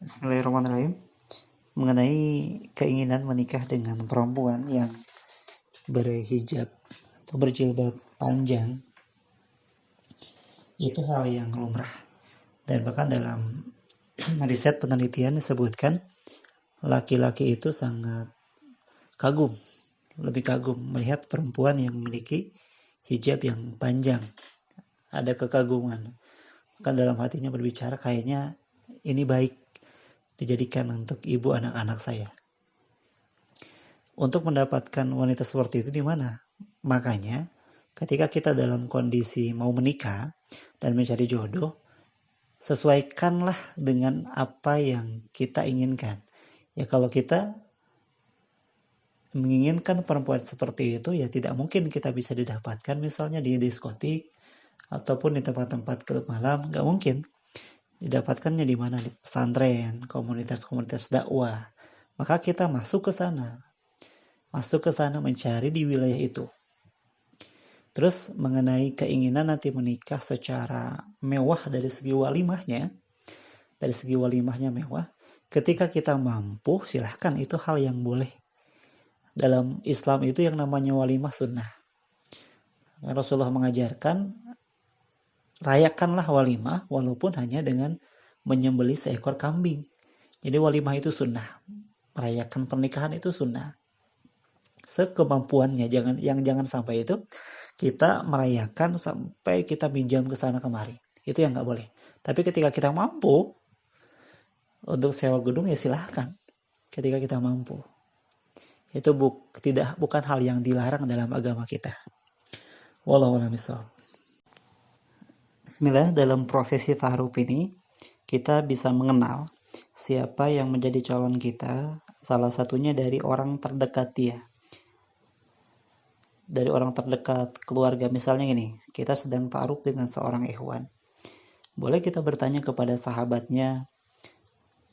Bismillahirrahmanirrahim. Mengenai keinginan menikah dengan perempuan yang berhijab atau berjilbab panjang, itu hal yang lumrah. Dan bahkan dalam riset penelitian disebutkan laki-laki itu sangat kagum, lebih kagum melihat perempuan yang memiliki hijab yang panjang. Ada kekaguman. Kan dalam hatinya berbicara, kayaknya ini baik dijadikan untuk ibu anak-anak saya. Untuk mendapatkan wanita seperti itu di mana? Makanya ketika kita dalam kondisi mau menikah dan mencari jodoh, sesuaikanlah dengan apa yang kita inginkan. Ya kalau kita menginginkan perempuan seperti itu, ya tidak mungkin kita bisa didapatkan misalnya di diskotik ataupun di tempat-tempat klub malam, nggak mungkin. Didapatkannya di mana? Di pesantren, komunitas-komunitas dakwah. Maka kita masuk ke sana mencari di wilayah itu. Terus mengenai keinginan nanti menikah secara mewah dari segi walimahnya mewah, ketika kita mampu silahkan, itu hal yang boleh. Dalam Islam itu yang namanya walimah sunnah. Rasulullah mengajarkan rayakanlah walimah walaupun hanya dengan menyembelih seekor kambing. Jadi walimah itu sunnah, merayakan pernikahan itu sunnah. Sekemampuannya, jangan sampai itu kita merayakan sampai kita pinjam ke sana kemari. Itu yang nggak boleh. Tapi ketika kita mampu untuk sewa gedung, ya silahkan. Ketika kita mampu, itu bukan hal yang dilarang dalam agama kita. Wallahu a'lam bishawab. Bismillah, dalam prosesi ta'aruf ini kita bisa mengenal siapa yang menjadi calon kita. Salah satunya dari orang terdekat dia. Dari orang terdekat keluarga. Misalnya gini, kita sedang ta'aruf dengan seorang ikhwan. Boleh kita bertanya kepada sahabatnya,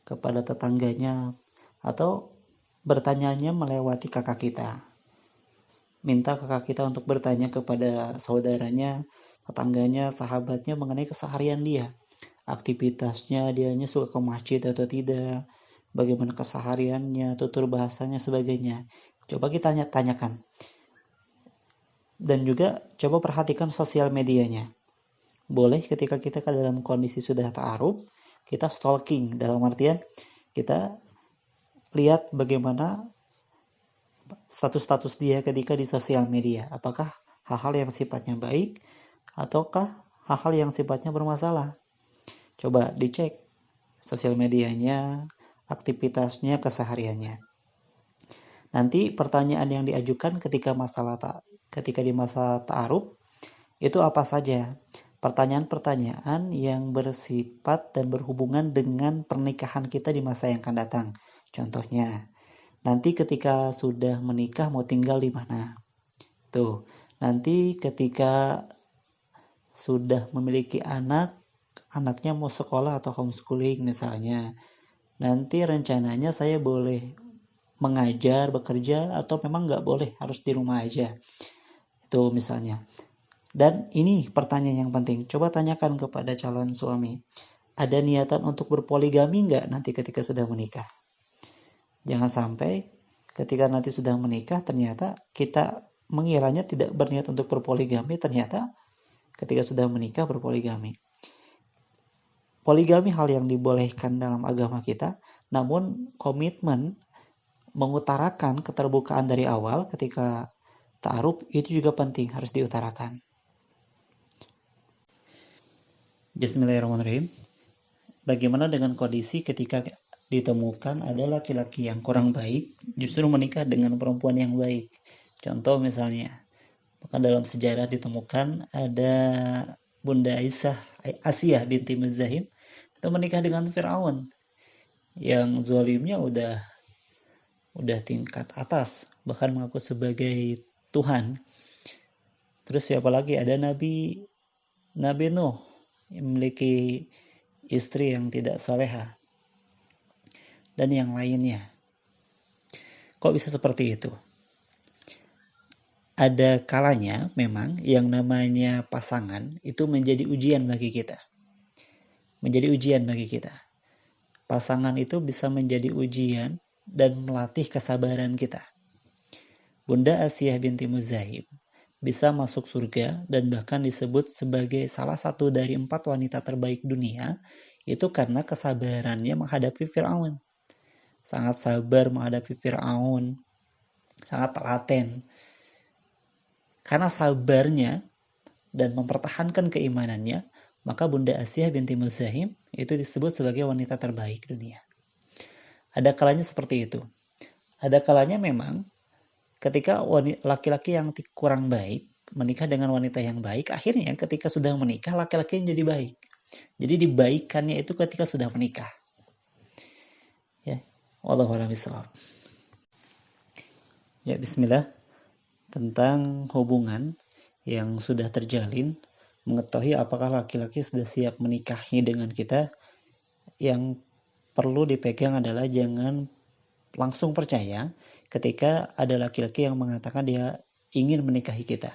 kepada tetangganya, atau bertanyanya melewati kakak kita. Minta kakak kita untuk bertanya kepada saudaranya, tetangganya, sahabatnya mengenai keseharian dia. Aktivitasnya, dianya suka ke masjid atau tidak, bagaimana kesehariannya, tutur bahasanya, sebagainya. Coba kita tanyakan. Dan juga coba perhatikan sosial medianya. Boleh ketika kita dalam kondisi sudah ta'aruf, kita stalking, dalam artian kita lihat bagaimana status-status dia ketika di sosial media. Apakah hal-hal yang sifatnya baik ataukah hal-hal yang sifatnya bermasalah. Coba dicek sosial medianya, aktivitasnya, kesehariannya. Nanti pertanyaan yang diajukan ketika di masa ta'aruf itu apa saja? Pertanyaan-pertanyaan yang bersifat dan berhubungan dengan pernikahan kita di masa yang akan datang. Contohnya, nanti ketika sudah menikah mau tinggal di mana? Tuh, nanti ketika sudah memiliki anaknya mau sekolah atau homeschooling misalnya. Nanti rencananya saya boleh mengajar, bekerja, atau memang nggak boleh, harus di rumah aja. Itu misalnya. Dan ini pertanyaan yang penting. Coba tanyakan kepada calon suami. Ada niatan untuk berpoligami nggak nanti ketika sudah menikah? Jangan sampai ketika nanti sudah menikah ternyata kita mengiranya tidak berniat untuk berpoligami, ternyata ketika sudah menikah berpoligami. Poligami hal yang dibolehkan dalam agama kita, namun komitmen mengutarakan keterbukaan dari awal ketika ta'aruf itu juga penting, harus diutarakan. Bismillahirrahmanirrahim. Bagaimana dengan kondisi ketika ditemukan ada laki-laki yang kurang baik justru menikah dengan perempuan yang baik? Contoh misalnya, maka dalam sejarah ditemukan ada Bunda Asiyah binti Muzahim itu menikah dengan Fir'aun yang zalimnya udah tingkat atas, bahkan mengaku sebagai Tuhan. Terus siapa lagi? Ada Nabi Nuh yang memiliki istri yang tidak salehah dan yang lainnya. Kok bisa seperti itu? Ada kalanya memang yang namanya pasangan itu menjadi ujian bagi kita. pasangan itu bisa menjadi ujian dan melatih kesabaran kita. Bunda Asiyah binti Muzahib bisa masuk surga dan bahkan disebut sebagai salah satu dari 4 wanita terbaik dunia itu karena kesabarannya menghadapi Fir'aun. Sangat sabar menghadapi Fir'aun, sangat telaten. Karena sabarnya dan mempertahankan keimanannya, maka Bunda Asiyah binti Muzahim itu disebut sebagai wanita terbaik dunia. Ada kalanya seperti itu. Ada kalanya memang ketika laki-laki yang kurang baik menikah dengan wanita yang baik, akhirnya ketika sudah menikah laki-laki yang jadi baik. Jadi dibaikannya itu ketika sudah menikah. Ya, wallahu a'lam bishawab. Ya, bismillah. Tentang hubungan yang sudah terjalin, mengetahui apakah laki-laki sudah siap menikahi dengan kita, yang perlu dipegang adalah jangan langsung percaya ketika ada laki-laki yang mengatakan dia ingin menikahi kita.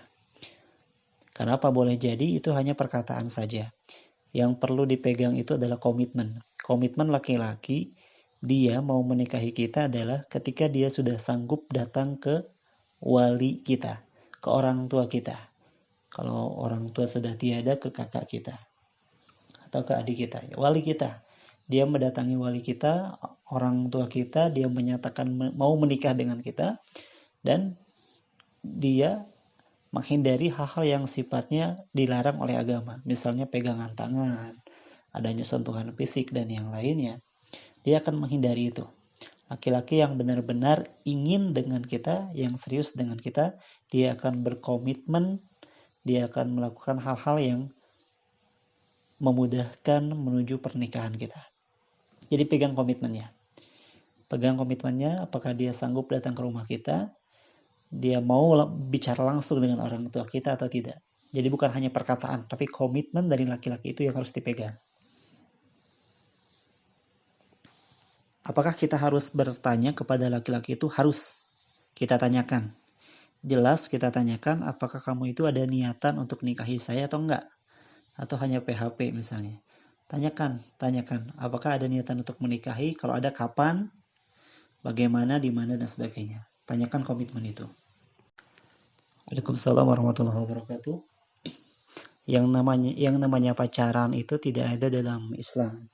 Karena apa, boleh jadi itu hanya perkataan saja. Yang perlu dipegang itu adalah komitmen. Komitmen laki-laki dia mau menikahi kita adalah ketika dia sudah sanggup datang ke wali kita, ke orang tua kita. Kalau orang tua sudah tiada, ke kakak kita atau ke adik kita, wali kita. Dia mendatangi wali kita, orang tua kita, dia menyatakan mau menikah dengan kita, dan dia menghindari hal-hal yang sifatnya dilarang oleh agama. Misalnya pegangan tangan, adanya sentuhan fisik, dan yang lainnya. Dia akan menghindari itu. Laki-laki yang benar-benar ingin dengan kita, yang serius dengan kita, dia akan berkomitmen, dia akan melakukan hal-hal yang memudahkan menuju pernikahan kita. Jadi pegang komitmennya. Pegang komitmennya, apakah dia sanggup datang ke rumah kita, dia mau bicara langsung dengan orang tua kita atau tidak. Jadi bukan hanya perkataan, tapi komitmen dari laki-laki itu yang harus dipegang. Apakah kita harus bertanya kepada laki-laki itu? Harus kita tanyakan. Jelas kita tanyakan, apakah kamu itu ada niatan untuk nikahi saya atau enggak? Atau hanya PHP misalnya. Tanyakan, apakah ada niatan untuk menikahi? Kalau ada, kapan, bagaimana, di mana, dan sebagainya. Tanyakan komitmen itu. Waalaikumsalam warahmatullahi wabarakatuh. Yang namanya pacaran itu tidak ada dalam Islam.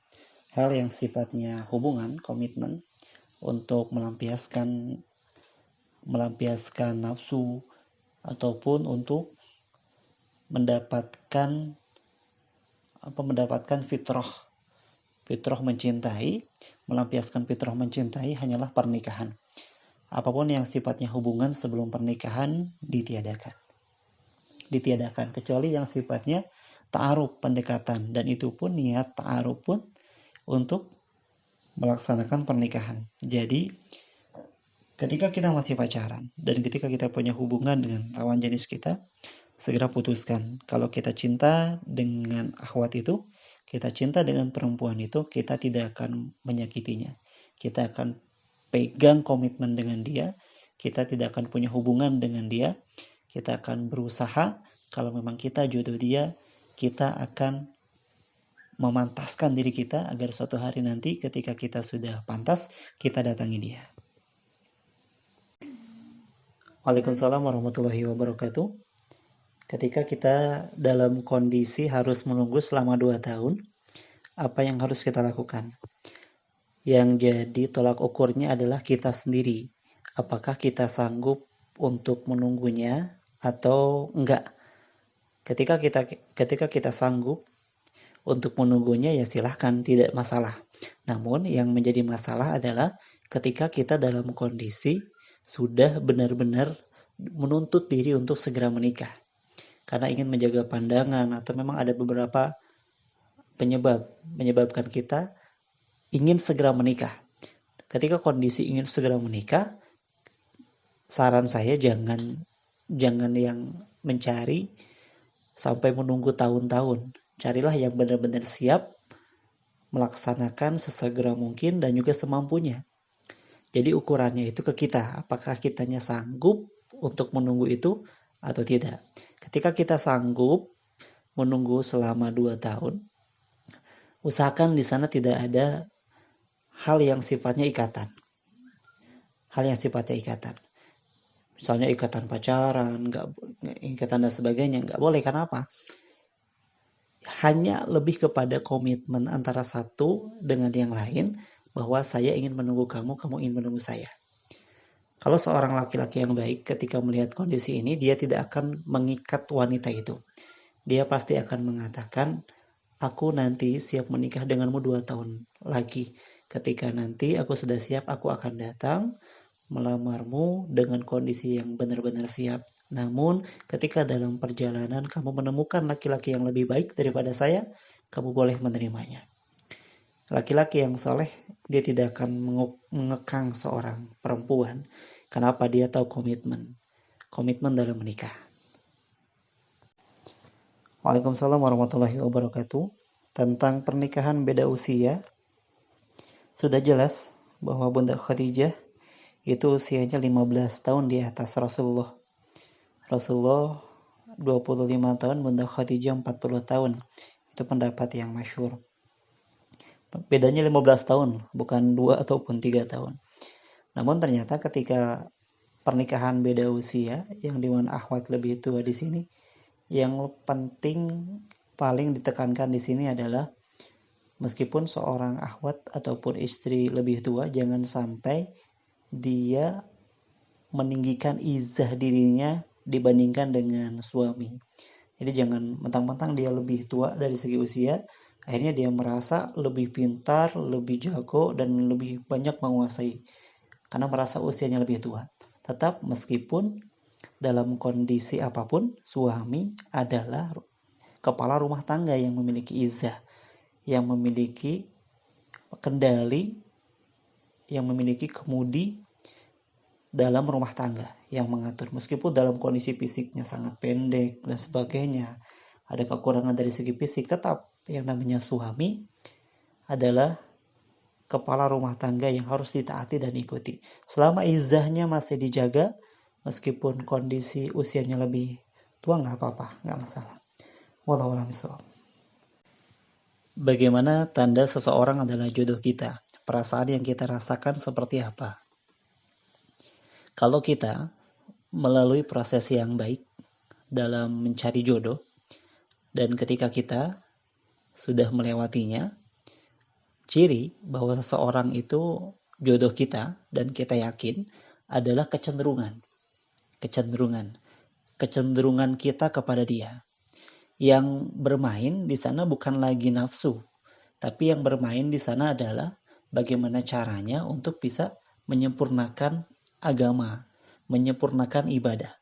Hal yang sifatnya hubungan, komitmen untuk melampiaskan nafsu ataupun untuk mendapatkan fitrah mencintai, melampiaskan fitrah mencintai hanyalah pernikahan. Apapun yang sifatnya hubungan sebelum pernikahan ditiadakan, kecuali yang sifatnya ta'aruf, pendekatan, dan itu pun niat ta'aruf pun untuk melaksanakan pernikahan. Jadi ketika kita masih pacaran dan ketika kita punya hubungan dengan lawan jenis kita, segera putuskan. Kalau kita cinta dengan akhwat itu, kita cinta dengan perempuan itu, kita tidak akan menyakitinya. Kita akan pegang komitmen dengan dia, kita tidak akan punya hubungan dengan dia, kita akan berusaha, kalau memang kita jodoh dia, kita akan memantaskan diri kita agar suatu hari nanti ketika kita sudah pantas, kita datangi dia. Waalaikumsalam warahmatullahi wabarakatuh. Ketika kita dalam kondisi harus menunggu selama 2 tahun, apa yang harus kita lakukan? Yang jadi tolak ukurnya adalah kita sendiri. Apakah kita sanggup untuk menunggunya atau enggak? Ketika kita sanggup untuk menunggunya, ya silahkan, tidak masalah. Namun yang menjadi masalah adalah ketika kita dalam kondisi sudah benar-benar menuntut diri untuk segera menikah. Karena ingin menjaga pandangan atau memang ada beberapa menyebabkan kita ingin segera menikah. Ketika kondisi ingin segera menikah, saran saya jangan yang mencari sampai menunggu tahun-tahun. Carilah yang benar-benar siap melaksanakan sesegera mungkin dan juga semampunya. Jadi ukurannya itu ke kita, apakah kitanya sanggup untuk menunggu itu atau tidak. Ketika kita sanggup menunggu selama 2 tahun, usahakan di sana tidak ada hal yang sifatnya ikatan. Hal yang sifatnya ikatan. Misalnya ikatan pacaran, ikatan dan sebagainya, nggak boleh. Karena apa? Hanya lebih kepada komitmen antara satu dengan yang lain, bahwa saya ingin menunggu kamu, kamu ingin menunggu saya. Kalau seorang laki-laki yang baik ketika melihat kondisi ini, dia tidak akan mengikat wanita itu. Dia pasti akan mengatakan, aku nanti siap menikah denganmu 2 tahun lagi. Ketika nanti aku sudah siap, aku akan datang melamarmu dengan kondisi yang benar-benar siap. Namun ketika dalam perjalanan kamu menemukan laki-laki yang lebih baik daripada saya, kamu boleh menerimanya. Laki-laki yang soleh, dia tidak akan mengekang seorang perempuan. Kenapa? Dia tahu komitmen dalam menikah. Waalaikumsalam warahmatullahi wabarakatuh. Tentang pernikahan beda usia, sudah jelas bahwa Bunda Khadijah itu usianya 15 tahun di atas Rasulullah. Rasulullah 25 tahun, Bunda Khadijah 40 tahun. Itu pendapat yang masyhur. Bedanya 15 tahun, bukan 2 ataupun 3 tahun. Namun ternyata ketika pernikahan beda usia, yang dimana akhwat lebih tua di sini, yang penting paling ditekankan di sini adalah meskipun seorang akhwat ataupun istri lebih tua, jangan sampai dia meninggikan izah dirinya dibandingkan dengan suami. Jadi jangan mentang-mentang dia lebih tua dari segi usia, akhirnya dia merasa lebih pintar, lebih jago, dan lebih banyak menguasai karena merasa usianya lebih tua. Tetap meskipun dalam kondisi apapun, suami adalah kepala rumah tangga yang memiliki izah, yang memiliki kendali, yang memiliki kemudi dalam rumah tangga, yang mengatur. Meskipun dalam kondisi fisiknya sangat pendek dan sebagainya, ada kekurangan dari segi fisik, tetap yang namanya suami adalah kepala rumah tangga yang harus ditaati dan ikuti. Selama izahnya masih dijaga, meskipun kondisi usianya lebih tua, nggak apa-apa, nggak masalah. Wallahu a'lam bishawab. Bagaimana tanda seseorang adalah jodoh kita? Perasaan yang kita rasakan seperti apa? Kalau kita melalui proses yang baik dalam mencari jodoh, dan ketika kita sudah melewatinya, ciri bahwa seseorang itu jodoh kita dan kita yakin adalah kecenderungan kita kepada dia. Yang bermain di sana bukan lagi nafsu, tapi yang bermain di sana adalah bagaimana caranya untuk bisa menyempurnakan agama, menyempurnakan ibadah.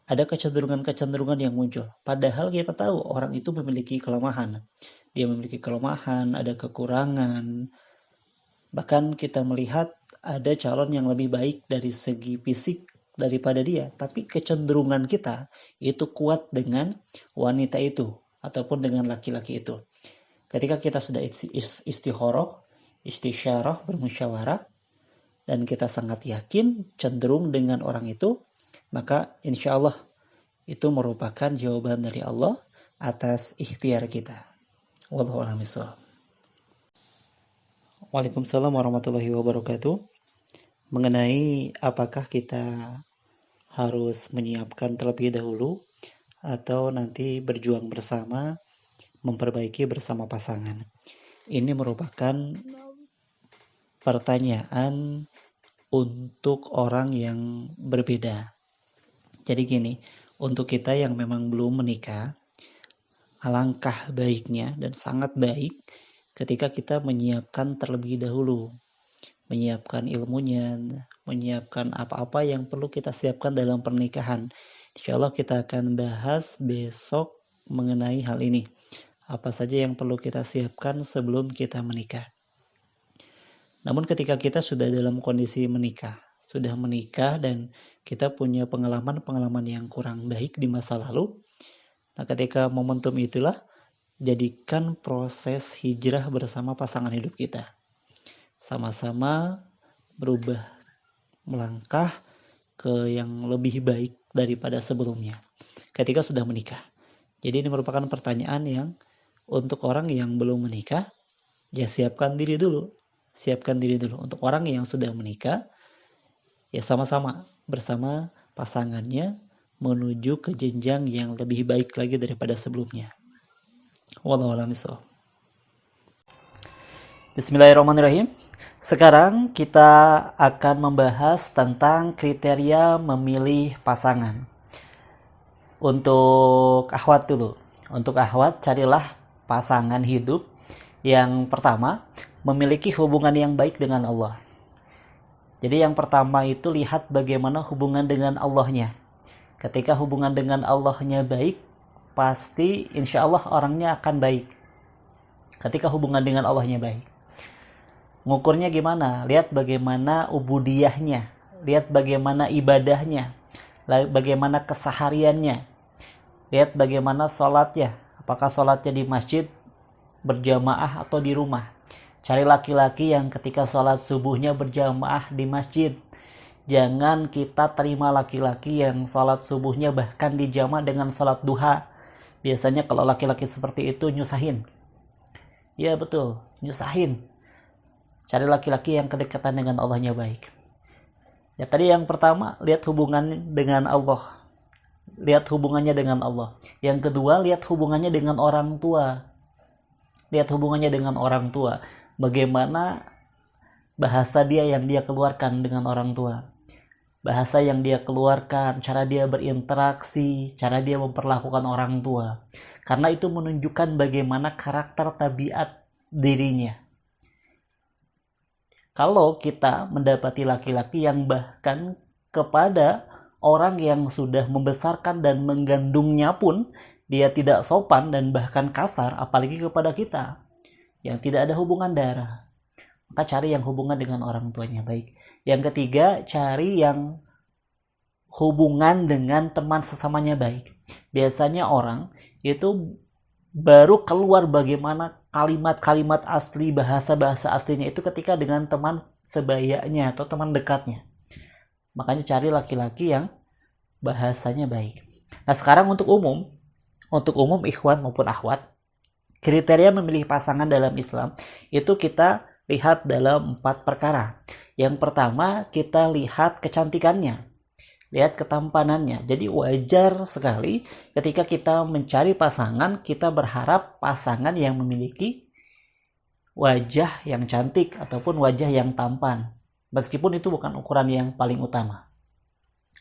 Ada kecenderungan-kecenderungan yang muncul. Padahal kita tahu orang itu memiliki kelemahan. Dia memiliki kelemahan, ada kekurangan. Bahkan kita melihat ada calon yang lebih baik dari segi fisik daripada dia. Tapi kecenderungan kita itu kuat dengan wanita itu ataupun dengan laki-laki itu. Ketika kita sudah istisyarah, bermusyawarah, dan kita sangat yakin cenderung dengan orang itu, maka insya Allah itu merupakan jawaban dari Allah atas ikhtiar kita. Wallahu a'lam bishawab. Waalaikumsalam warahmatullahi wabarakatuh. Mengenai apakah kita harus menyiapkan terlebih dahulu atau nanti berjuang bersama, memperbaiki bersama pasangan. Ini merupakan pertanyaan untuk orang yang berbeda. Jadi gini, untuk kita yang memang belum menikah, alangkah baiknya dan sangat baik ketika kita menyiapkan terlebih dahulu. Menyiapkan ilmunya, menyiapkan apa-apa yang perlu kita siapkan dalam pernikahan. Insya Allah kita akan bahas besok mengenai hal ini. Apa saja yang perlu kita siapkan sebelum kita menikah. Namun ketika kita sudah dalam kondisi sudah menikah dan kita punya pengalaman yang kurang baik di masa lalu, nah ketika momentum itulah jadikan proses hijrah bersama pasangan hidup kita. Sama-sama berubah, melangkah ke yang lebih baik daripada sebelumnya ketika sudah menikah. Jadi ini merupakan pertanyaan yang untuk orang yang belum menikah, ya siapkan diri dulu. siapkan diri dulu. Untuk orang yang sudah menikah, ya sama-sama bersama pasangannya menuju ke jenjang yang lebih baik lagi daripada sebelumnya. Wallahu a'lam bishawab. Bismillahirrahmanirrahim. Sekarang kita akan membahas tentang kriteria memilih pasangan. Untuk akhwat dulu. Untuk akhwat, carilah pasangan hidup yang pertama memiliki hubungan yang baik dengan Allah. Jadi yang pertama itu lihat bagaimana hubungan dengan Allahnya. Ketika hubungan dengan Allahnya baik, pasti insya Allah orangnya akan baik. Ketika hubungan dengan Allahnya baik. Ngukurnya gimana? Lihat bagaimana ubudiyahnya, lihat bagaimana ibadahnya, bagaimana kesehariannya, lihat bagaimana sholatnya, apakah sholatnya di masjid, berjamaah atau di rumah. Cari laki-laki yang ketika sholat subuhnya berjamaah di masjid. Jangan kita terima laki-laki yang sholat subuhnya bahkan dijama dengan sholat duha. Biasanya kalau laki-laki seperti itu nyusahin. Ya betul, nyusahin. Cari laki-laki yang kedekatan dengan Allahnya baik. Ya tadi yang pertama, lihat hubungan dengan Allah. Lihat hubungannya dengan Allah. Yang kedua, lihat hubungannya dengan orang tua. Lihat hubungannya dengan orang tua. Bagaimana bahasa dia yang dia keluarkan dengan orang tua. Bahasa yang dia keluarkan, cara dia berinteraksi, cara dia memperlakukan orang tua. Karena itu menunjukkan bagaimana karakter tabiat dirinya. Kalau kita mendapati laki-laki yang bahkan kepada orang yang sudah membesarkan dan menggandungnya pun dia tidak sopan dan bahkan kasar, apalagi kepada kita yang tidak ada hubungan darah, maka cari yang hubungan dengan orang tuanya baik. Yang ketiga, cari yang hubungan dengan teman sesamanya baik. Biasanya orang itu baru keluar bagaimana kalimat-kalimat asli, bahasa-bahasa aslinya itu ketika dengan teman sebayanya atau teman dekatnya. Makanya cari laki-laki yang bahasanya baik. Nah sekarang untuk umum ikhwan maupun akhwat, kriteria memilih pasangan dalam Islam itu kita lihat dalam 4 perkara. Yang pertama kita lihat kecantikannya. Lihat ketampanannya. Jadi wajar sekali ketika kita mencari pasangan, kita berharap pasangan yang memiliki wajah yang cantik ataupun wajah yang tampan. Meskipun itu bukan ukuran yang paling utama.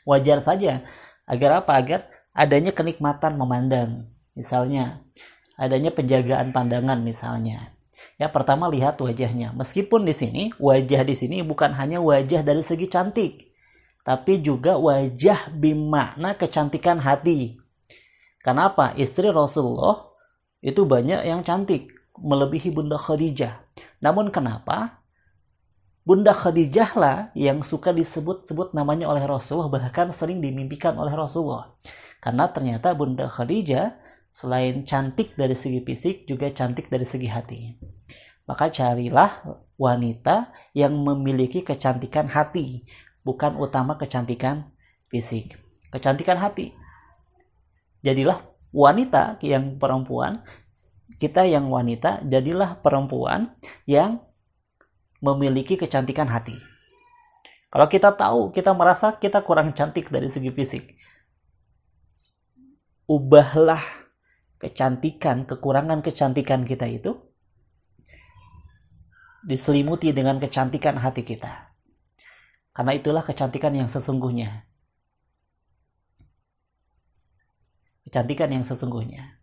Wajar saja. Agar apa? Agar adanya kenikmatan memandang. Misalnya, adanya penjagaan pandangan misalnya. Ya, pertama lihat wajahnya. Meskipun di sini, wajah di sini bukan hanya wajah dari segi cantik, tapi juga wajah bermakna kecantikan hati. Kenapa? Istri Rasulullah itu banyak yang cantik, melebihi Bunda Khadijah. Namun kenapa? Bunda Khadijah lah yang suka disebut-sebut namanya oleh Rasulullah, bahkan sering dimimpikan oleh Rasulullah. Karena ternyata Bunda Khadijah selain cantik dari segi fisik, juga cantik dari segi hati. Maka carilah wanita yang memiliki kecantikan hati, bukan utama kecantikan fisik. Kecantikan hati. Jadilah wanita yang perempuan, kita yang wanita, jadilah perempuan yang memiliki kecantikan hati. Kalau kita tahu, kita merasa kita kurang cantik dari segi fisik, ubahlah kecantikan, kekurangan kecantikan kita itu diselimuti dengan kecantikan hati kita. Karena itulah kecantikan yang sesungguhnya. Kecantikan yang sesungguhnya.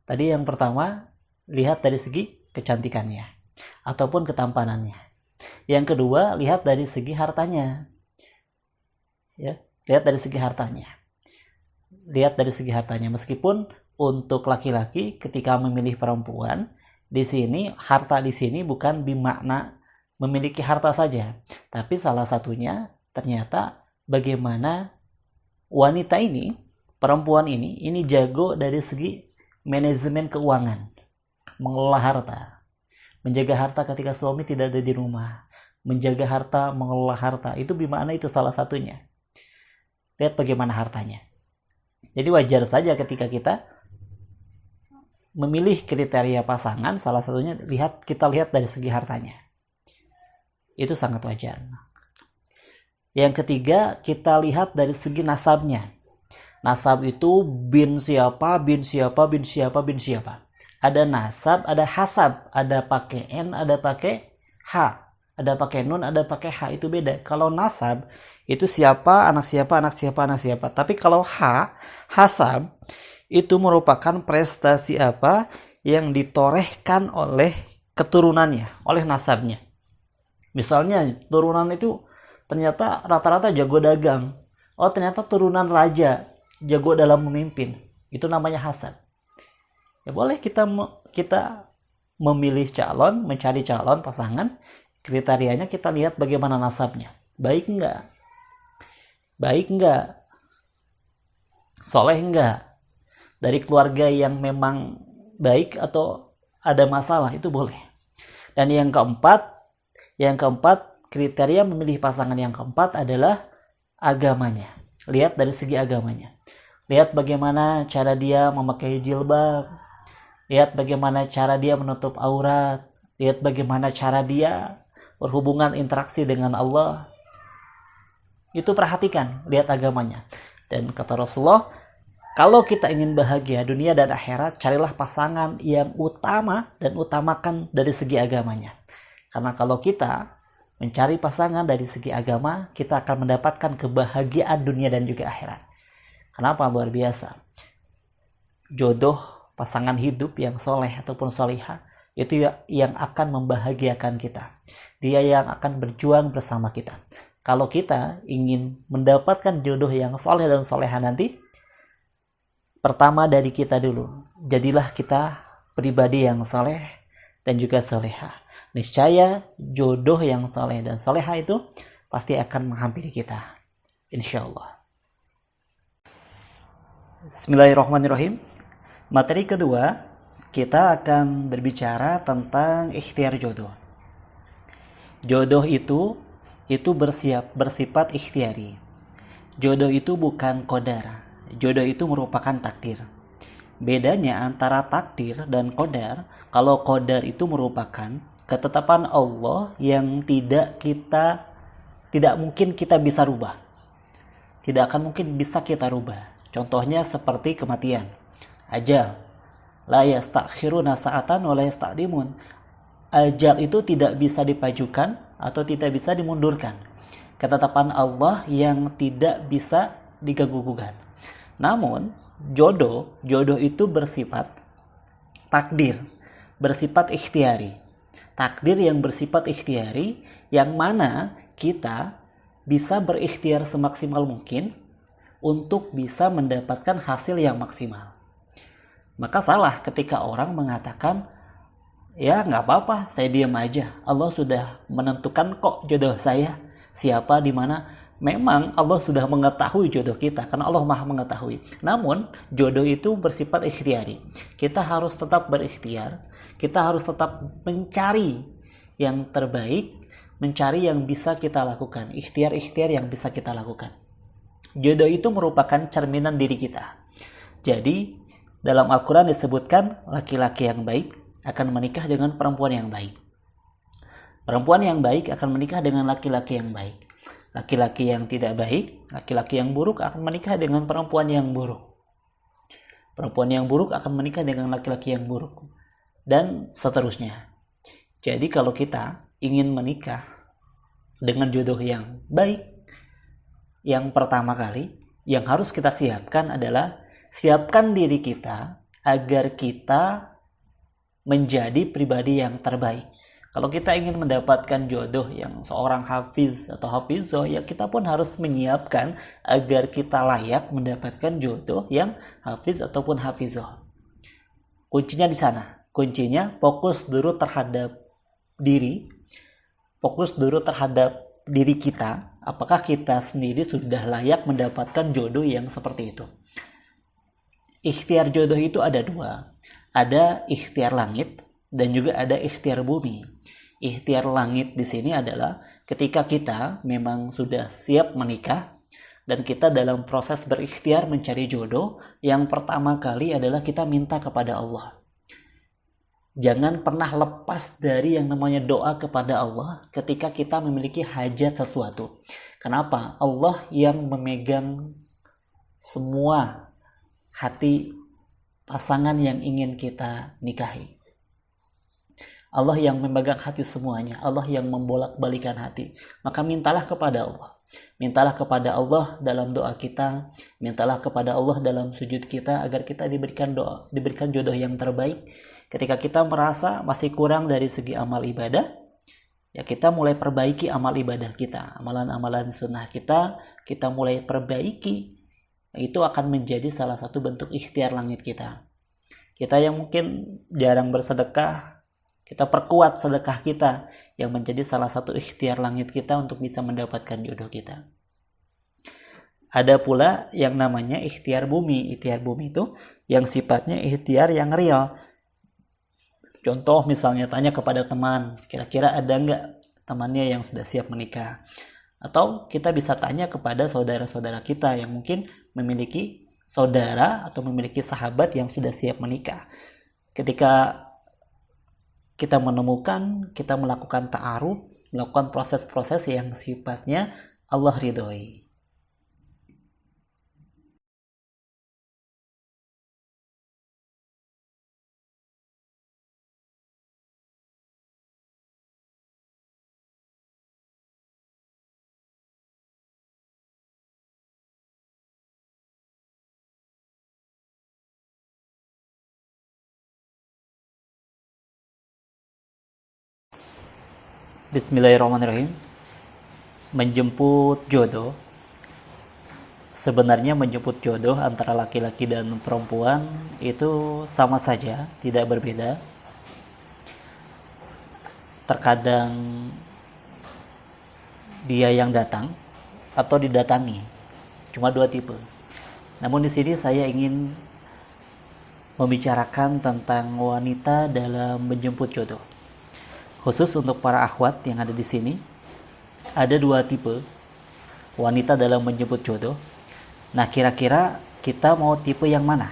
Tadi yang pertama, lihat dari segi kecantikannya ataupun ketampanannya. Yang kedua, lihat dari segi hartanya. Ya, lihat dari segi hartanya. Lihat dari segi hartanya. Meskipun untuk laki-laki ketika memilih perempuan, di sini harta di sini bukan bermakna memiliki harta saja, tapi salah satunya ternyata bagaimana wanita ini, perempuan ini jago dari segi manajemen keuangan, mengelola harta, menjaga harta ketika suami tidak ada di rumah, menjaga harta, mengelola harta, itu bermakna itu salah satunya. Lihat bagaimana hartanya. Jadi wajar saja ketika kita memilih kriteria pasangan, salah satunya kita lihat dari segi hartanya. Itu sangat wajar. Yang ketiga, kita lihat dari segi nasabnya. Nasab itu bin siapa, bin siapa, bin siapa, bin siapa. Ada nasab, ada hasab, ada pakai N, ada pakai H, ada pakai nun, ada pakai H, itu beda. Kalau nasab itu siapa, anak siapa, anak siapa, anak siapa. Tapi kalau hasab itu merupakan prestasi apa yang ditorehkan oleh keturunannya, oleh nasabnya. Misalnya turunan itu ternyata rata-rata jago dagang. Oh, ternyata turunan raja, jago dalam memimpin. Itu namanya hasab. Ya boleh kita memilih calon, mencari calon pasangan, kriterianya kita lihat bagaimana nasabnya. Baik enggak? Baik enggak? Soleh enggak? Dari keluarga yang memang baik atau ada masalah, itu boleh. Dan yang keempat, kriteria memilih pasangan yang keempat adalah agamanya. Lihat dari segi agamanya. Lihat bagaimana cara dia memakai jilbab. Lihat bagaimana cara dia menutup aurat. Lihat bagaimana cara dia berhubungan interaksi dengan Allah. Itu perhatikan, lihat agamanya. Dan kata Rasulullah, kalau kita ingin bahagia dunia dan akhirat, carilah pasangan yang utama dan utamakan dari segi agamanya. Karena kalau kita mencari pasangan dari segi agama, kita akan mendapatkan kebahagiaan dunia dan juga akhirat. Kenapa? Luar biasa. Jodoh pasangan hidup yang soleh ataupun solihah itu yang akan membahagiakan kita. Dia yang akan berjuang bersama kita. Kalau kita ingin mendapatkan jodoh yang soleh dan solehah nanti, pertama dari kita dulu, jadilah kita pribadi yang soleh dan juga solehah. Niscaya jodoh yang soleh dan solehah itu pasti akan menghampiri kita, insya Allah. Bismillahirrahmanirrahim. Materi kedua, kita akan berbicara tentang ikhtiar jodoh. Jodoh itu bersifat ikhtiari. Jodoh itu bukan qadar. Jodoh itu merupakan takdir. Bedanya antara takdir dan qadar, kalau qadar itu merupakan ketetapan Allah yang tidak mungkin kita bisa rubah. Tidak akan mungkin bisa kita rubah. Contohnya seperti kematian. Ajal, la yastakhiruna sa'atan wa la yastaqdimun. Ajal itu tidak bisa dipajukan atau tidak bisa dimundurkan. Ketetapan Allah yang tidak bisa diganggu-gugat. Namun jodoh itu bersifat takdir, bersifat ikhtiari. Takdir yang bersifat ikhtiari, yang mana kita bisa berikhtiar semaksimal mungkin untuk bisa mendapatkan hasil yang maksimal. Maka salah ketika orang mengatakan, ya nggak apa-apa, saya diam aja. Allah sudah menentukan kok jodoh saya, siapa, di mana. Memang Allah sudah mengetahui jodoh kita, karena Allah Maha mengetahui. Namun jodoh itu bersifat ikhtiari. Kita harus tetap berikhtiar. Kita harus tetap mencari yang terbaik, mencari yang bisa kita lakukan. Ikhtiar-ikhtiar yang bisa kita lakukan. Jodoh itu merupakan cerminan diri kita. Jadi dalam Al-Quran disebutkan laki-laki yang baik akan menikah dengan perempuan yang baik. Perempuan yang baik akan menikah dengan laki-laki yang baik. Laki-laki yang tidak baik, laki-laki yang buruk akan menikah dengan perempuan yang buruk. Perempuan yang buruk akan menikah dengan laki-laki yang buruk. Dan seterusnya. Jadi kalau kita ingin menikah dengan jodoh yang baik, yang pertama kali yang harus kita siapkan adalah siapkan diri kita agar kita menjadi pribadi yang terbaik. Kalau kita ingin mendapatkan jodoh yang seorang hafiz atau hafizoh, ya kita pun harus menyiapkan agar kita layak mendapatkan jodoh yang hafiz ataupun hafizoh. Kuncinya di sana. Kuncinya fokus dulu terhadap diri. Fokus dulu terhadap diri kita. Apakah kita sendiri sudah layak mendapatkan jodoh yang seperti itu? Ikhtiar jodoh itu ada dua. Ada ikhtiar langit dan juga ada ikhtiar bumi. Ikhtiar langit di sini adalah ketika kita memang sudah siap menikah dan kita dalam proses berikhtiar mencari jodoh, yang pertama kali adalah kita minta kepada Allah. Jangan pernah lepas dari yang namanya doa kepada Allah ketika kita memiliki hajat sesuatu. Kenapa? Allah yang memegang semua hati pasangan yang ingin kita nikahi. Allah yang memegang hati semuanya. Allah yang membolak-balikan hati. Maka mintalah kepada Allah. Mintalah kepada Allah dalam doa kita. Mintalah kepada Allah dalam sujud kita agar kita diberikan jodoh yang terbaik. Ketika kita merasa masih kurang dari segi amal ibadah, ya kita mulai perbaiki amal ibadah kita. Amalan-amalan sunnah kita mulai perbaiki. Itu akan menjadi salah satu bentuk ikhtiar langit kita. Kita yang mungkin jarang bersedekah, kita perkuat sedekah kita yang menjadi salah satu ikhtiar langit kita untuk bisa mendapatkan jodoh kita. Ada pula yang namanya ikhtiar bumi. Ikhtiar bumi itu yang sifatnya ikhtiar yang real. Contoh misalnya tanya kepada teman, kira-kira ada nggak temannya yang sudah siap menikah? Atau kita bisa tanya kepada saudara-saudara kita yang mungkin memiliki saudara atau memiliki sahabat yang sudah siap menikah. Ketika kita menemukan, kita melakukan ta'aruf, melakukan proses-proses yang sifatnya Allah ridhoi. Bismillahirrahmanirrahim. Menjemput jodoh. Sebenarnya menjemput jodoh antara laki-laki dan perempuan itu sama saja, tidak berbeda. Terkadang dia yang datang atau didatangi. Cuma dua tipe. Namun di sini saya ingin membicarakan tentang wanita dalam menjemput jodoh. Khusus untuk para akhwat yang ada di sini, ada dua tipe wanita dalam menjemput jodoh. Nah, kira-kira kita mau tipe yang mana?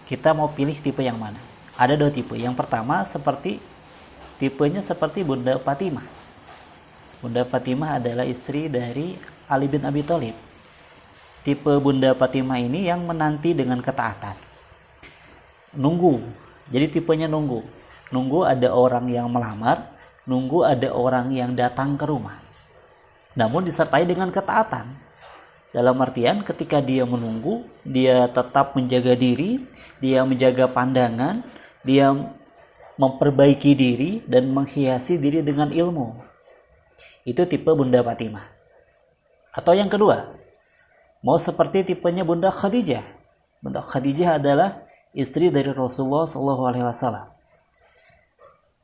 Kita mau pilih tipe yang mana? Ada dua tipe. Yang pertama tipenya seperti Bunda Fatimah. Bunda Fatimah adalah istri dari Ali bin Abi Thalib. Tipe Bunda Fatimah ini yang menanti dengan ketaatan. Nunggu. Jadi tipenya nunggu. Nunggu ada orang yang melamar, nunggu ada orang yang datang ke rumah. Namun disertai dengan ketaatan. Dalam artian ketika dia menunggu, dia tetap menjaga diri, dia menjaga pandangan, dia memperbaiki diri dan menghiasi diri dengan ilmu. Itu tipe Bunda Fatimah. Atau yang kedua, mau seperti tipenya Bunda Khadijah. Bunda Khadijah adalah istri dari Rasulullah SAW.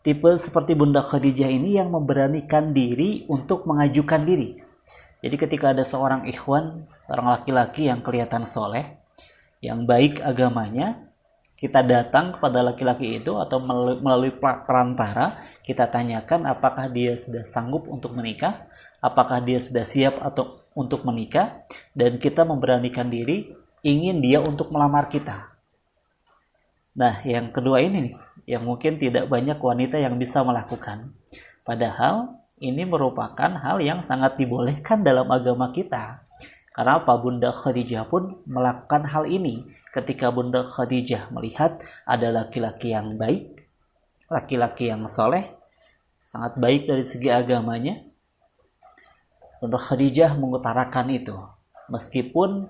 Tipe seperti Bunda Khadijah ini yang memberanikan diri untuk mengajukan diri. Jadi ketika ada seorang ikhwan, seorang laki-laki yang kelihatan soleh, yang baik agamanya, kita datang kepada laki-laki itu atau melalui perantara, kita tanyakan apakah dia sudah sanggup untuk menikah, apakah dia sudah siap atau untuk menikah, dan kita memberanikan diri ingin dia untuk melamar kita. Nah, yang kedua ini nih, yang mungkin tidak banyak wanita yang bisa melakukan. Padahal ini merupakan hal yang sangat dibolehkan dalam agama kita. Karena apa? Bunda Khadijah pun melakukan hal ini. Ketika Bunda Khadijah melihat ada laki-laki yang baik, laki-laki yang soleh, sangat baik dari segi agamanya, Bunda Khadijah mengutarakan itu. Meskipun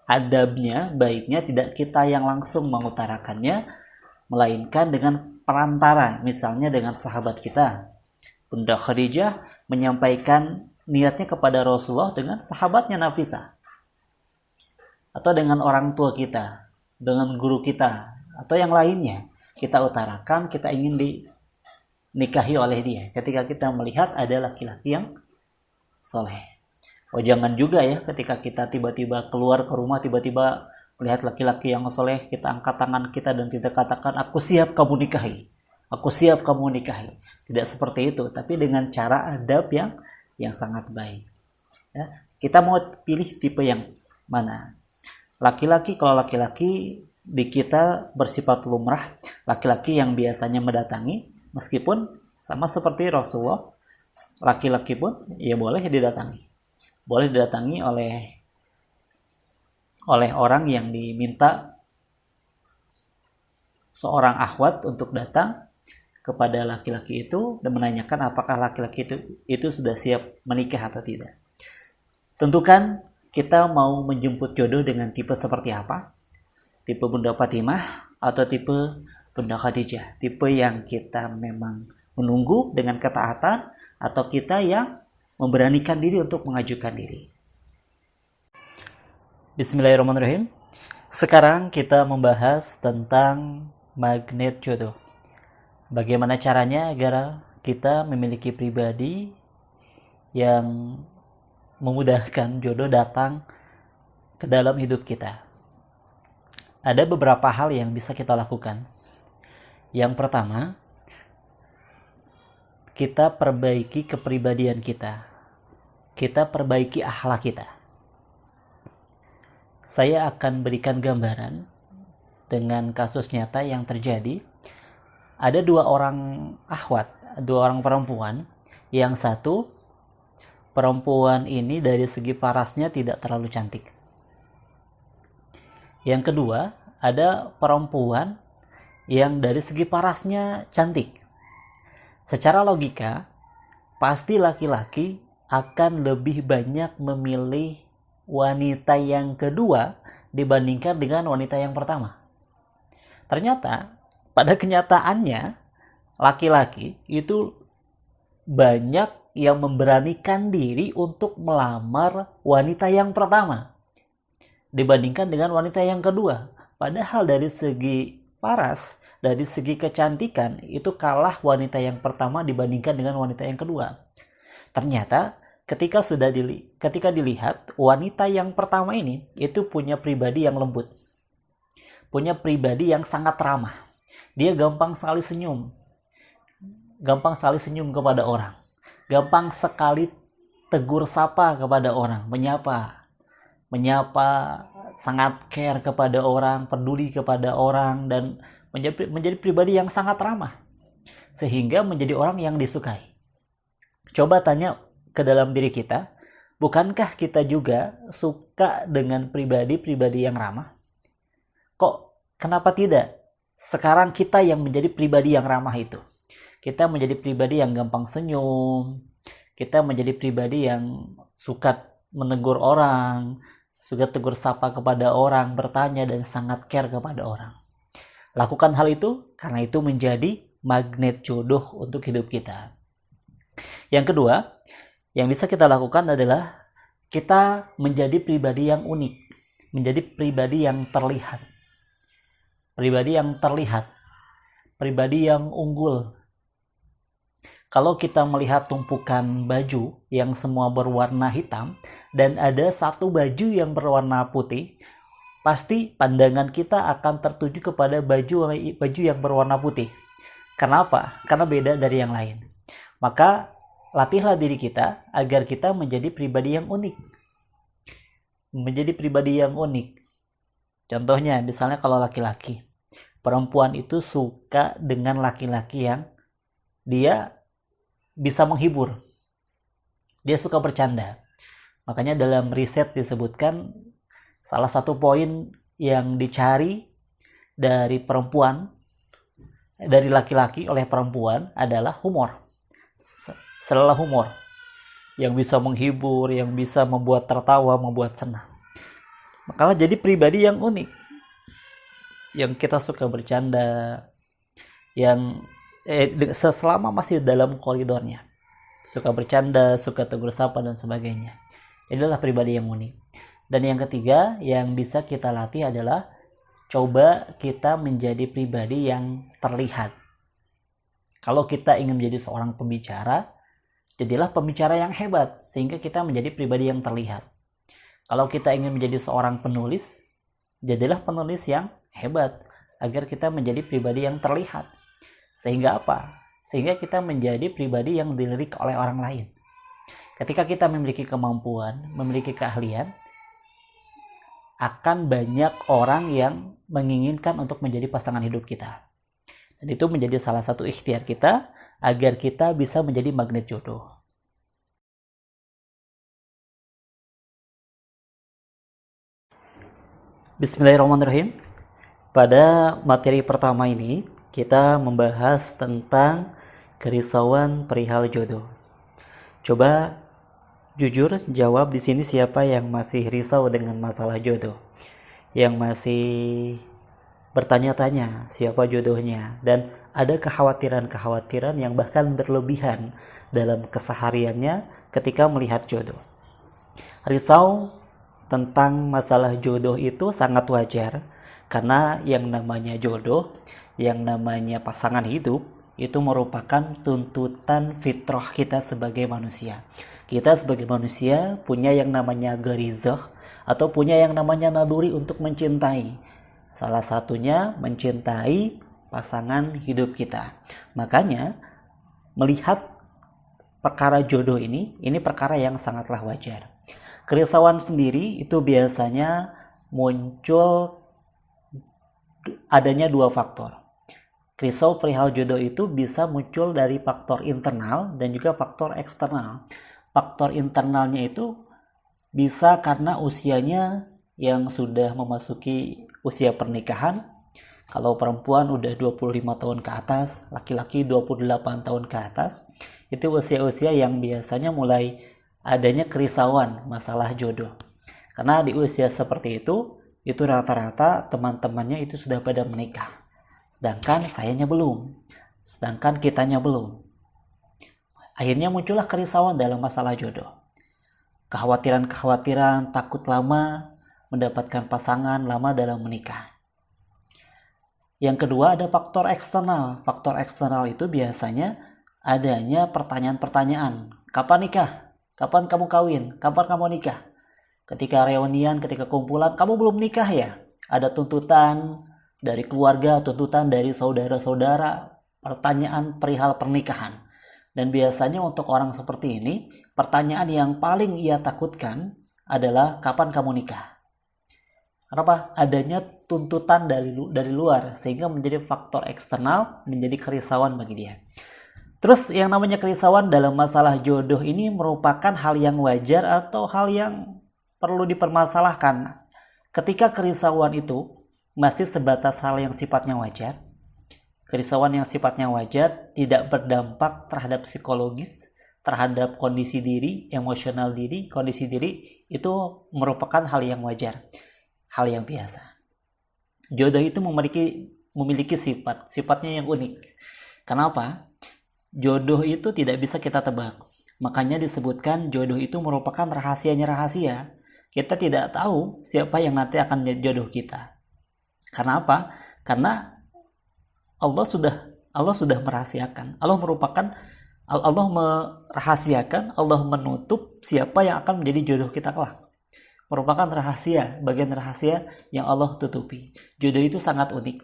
adabnya, baiknya tidak kita yang langsung mengutarakannya, melainkan dengan perantara, misalnya dengan sahabat kita. Bunda Khadijah menyampaikan niatnya kepada Rasulullah dengan sahabatnya Nafisah, atau dengan orang tua kita, dengan guru kita, atau yang lainnya. Kita utarakan, kita ingin dinikahi oleh dia ketika kita melihat ada laki-laki yang soleh. Oh, jangan juga ya ketika kita tiba-tiba keluar ke rumah, tiba-tiba melihat laki-laki yang soleh, kita angkat tangan kita dan kita katakan, aku siap kamu nikahi, aku siap kamu nikahi. Tidak seperti itu, tapi dengan cara adab yang sangat baik. Ya, kita mau pilih tipe yang mana? Laki-laki, kalau laki-laki di kita bersifat lumrah, laki-laki yang biasanya mendatangi, meskipun sama seperti Rasulullah, laki-laki pun ya boleh didatangi oleh orang yang diminta seorang akhwat untuk datang kepada laki-laki itu dan menanyakan apakah laki-laki itu sudah siap menikah atau tidak. Tentukan kita mau menjemput jodoh dengan tipe seperti apa? Tipe Bunda Fatimah atau tipe Bunda Khadijah? Tipe yang kita memang menunggu dengan ketaatan atau kita yang memberanikan diri untuk mengajukan diri? Bismillahirrahmanirrahim. Sekarang kita membahas tentang magnet jodoh. Bagaimana caranya agar kita memiliki pribadi yang memudahkan jodoh datang ke dalam hidup kita. Ada beberapa hal yang bisa kita lakukan. Yang pertama, kita perbaiki kepribadian kita. Kita perbaiki akhlak kita. Saya akan berikan gambaran dengan kasus nyata yang terjadi. Ada 2 orang akhwat, 2 orang perempuan. Yang satu, perempuan ini dari segi parasnya tidak terlalu cantik. Yang kedua, ada perempuan yang dari segi parasnya cantik. Secara logika, pasti laki-laki akan lebih banyak memilih wanita yang kedua dibandingkan dengan wanita yang pertama. Ternyata pada kenyataannya laki-laki itu banyak yang memberanikan diri untuk melamar wanita yang pertama dibandingkan dengan wanita yang kedua. Padahal dari segi paras, dari segi kecantikan itu kalah wanita yang pertama dibandingkan dengan wanita yang kedua. Ternyata ketika dilihat, wanita yang pertama ini itu punya pribadi yang lembut, punya pribadi yang sangat ramah. Dia gampang sekali senyum kepada orang, gampang sekali tegur sapa kepada orang, menyapa, sangat care kepada orang, peduli kepada orang, dan menjadi pribadi yang sangat ramah, sehingga menjadi orang yang disukai. Coba tanya ke dalam diri kita, bukankah kita juga suka dengan pribadi-pribadi yang ramah? Kenapa tidak? Sekarang kita yang menjadi pribadi yang ramah itu. Kita menjadi pribadi yang gampang senyum, kita menjadi pribadi yang suka menegur orang, suka tegur sapa kepada orang, bertanya dan sangat care kepada orang. Lakukan hal itu karena itu menjadi magnet jodoh untuk hidup kita. Yang kedua, yang bisa kita lakukan adalah kita menjadi pribadi yang unik, menjadi pribadi yang terlihat. Pribadi yang unggul. Kalau kita melihat tumpukan baju yang semua berwarna hitam dan ada satu baju yang berwarna putih, pasti pandangan kita akan tertuju kepada baju yang berwarna putih. Kenapa? Karena beda dari yang lain. Maka latihlah diri kita agar kita menjadi pribadi yang unik. Contohnya, misalnya kalau laki-laki, perempuan itu suka dengan laki-laki yang dia bisa menghibur. Dia suka bercanda. Makanya dalam riset disebutkan salah satu poin yang dicari dari laki-laki oleh perempuan adalah humor. Selalu humor. Yang bisa menghibur, yang bisa membuat tertawa, membuat senang. Maka jadi pribadi yang unik. Yang kita suka bercanda, yang selama masih dalam koridornya, suka bercanda, suka tegur sapa dan sebagainya. Inilah pribadi yang unik. Dan yang ketiga yang bisa kita latih adalah coba kita menjadi pribadi yang terlihat. Kalau kita ingin menjadi seorang pembicara, jadilah pembicara yang hebat sehingga kita menjadi pribadi yang terlihat. Kalau kita ingin menjadi seorang penulis, jadilah penulis yang hebat agar kita menjadi pribadi yang terlihat. Sehingga apa? Sehingga kita menjadi pribadi yang dilirik oleh orang lain. Ketika kita memiliki kemampuan, memiliki keahlian, akan banyak orang yang menginginkan untuk menjadi pasangan hidup kita. Dan itu menjadi salah satu ikhtiar kita agar kita bisa menjadi magnet jodoh. Bismillahirrahmanirrahim. Pada materi pertama ini, kita membahas tentang kerisauan perihal jodoh. Coba jujur jawab di sini siapa yang masih risau dengan masalah jodoh, yang masih bertanya-tanya siapa jodohnya, dan ada kekhawatiran-kekhawatiran yang bahkan berlebihan dalam kesehariannya ketika melihat jodoh. Risau tentang masalah jodoh itu sangat wajar, karena yang namanya jodoh, yang namanya pasangan hidup, itu merupakan tuntutan fitrah kita sebagai manusia. Kita sebagai manusia punya yang namanya garizah, atau punya yang namanya naluri untuk mencintai. Salah satunya mencintai pasangan hidup kita. Makanya melihat perkara jodoh ini perkara yang sangatlah wajar. Kerisauan sendiri itu biasanya muncul adanya dua faktor. Risau perihal jodoh itu bisa muncul dari faktor internal dan juga faktor eksternal. Faktor internalnya itu bisa karena usianya yang sudah memasuki usia pernikahan. Kalau perempuan udah 25 tahun ke atas, laki-laki 28 tahun ke atas, itu usia-usia yang biasanya mulai adanya kerisauan masalah jodoh. Karena di usia seperti itu rata-rata teman-temannya itu sudah pada menikah. Sedangkan sayanya belum. Sedangkan kitanya belum. Akhirnya muncullah kerisauan dalam masalah jodoh. Kekhawatiran-kekhawatiran, takut lama mendapatkan pasangan, lama dalam menikah. Yang kedua ada faktor eksternal. Faktor eksternal itu biasanya adanya pertanyaan-pertanyaan. Kapan nikah? Kapan kamu kawin? Kapan kamu nikah? Ketika reunian, ketika kumpulan, kamu belum nikah ya? Ada tuntutan dari keluarga, tuntutan dari saudara-saudara, pertanyaan perihal pernikahan. Dan biasanya untuk orang seperti ini, pertanyaan yang paling ia takutkan adalah kapan kamu nikah? Kenapa? Adanya tuntutan dari luar, sehingga menjadi faktor eksternal, menjadi kerisauan bagi dia. Terus yang namanya kerisauan dalam masalah jodoh ini merupakan hal yang wajar atau hal yang perlu dipermasalahkan. Ketika kerisauan itu masih sebatas hal yang sifatnya wajar, kerisauan yang sifatnya wajar tidak berdampak terhadap psikologis, terhadap kondisi diri, emosional diri, kondisi diri, itu merupakan hal yang wajar, hal yang biasa. Jodoh itu memiliki sifatnya yang unik. Kenapa? Jodoh itu tidak bisa kita tebak. Makanya disebutkan jodoh itu merupakan rahasianya rahasia. Kita tidak tahu siapa yang nanti akan jadi jodoh kita. Karena apa? Karena Allah sudah merahasiakan. Allah merahasiakan, Allah menutup siapa yang akan menjadi jodoh kita kelak. Merupakan rahasia, bagian rahasia yang Allah tutupi. Jodoh itu sangat unik.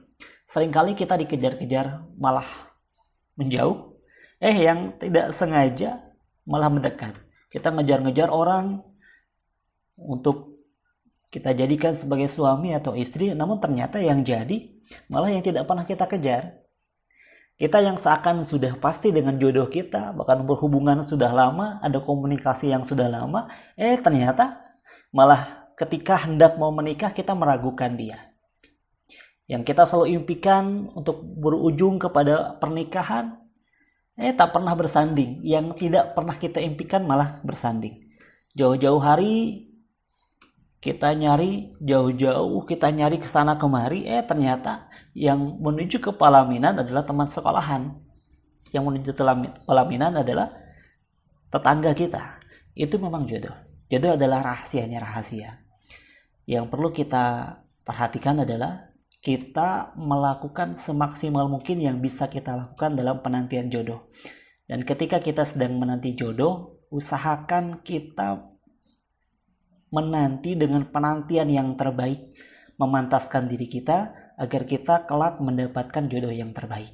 Seringkali kita dikejar-kejar malah menjauh, yang tidak sengaja malah mendekat. Kita ngejar-ngejar orang untuk kita jadikan sebagai suami atau istri, namun ternyata yang jadi malah yang tidak pernah kita kejar. Kita yang seakan sudah pasti dengan jodoh kita, bahkan berhubungan sudah lama, ada komunikasi yang sudah lama, ternyata malah ketika hendak mau menikah kita meragukan dia. Yang kita selalu impikan untuk berujung kepada pernikahan, tak pernah bersanding. Yang tidak pernah kita impikan malah bersanding. Jauh-jauh hari kita nyari, jauh-jauh kita nyari kesana kemari, ternyata yang menuju ke pelaminan adalah teman sekolahan. Yang menuju pelaminan adalah tetangga kita. Itu memang jodoh. Jodoh adalah rahasianya rahasia. Yang perlu kita perhatikan adalah kita melakukan semaksimal mungkin yang bisa kita lakukan dalam penantian jodoh. Dan ketika kita sedang menanti jodoh, usahakan kita menanti dengan penantian yang terbaik, memantaskan diri kita agar kita kelak mendapatkan jodoh yang terbaik.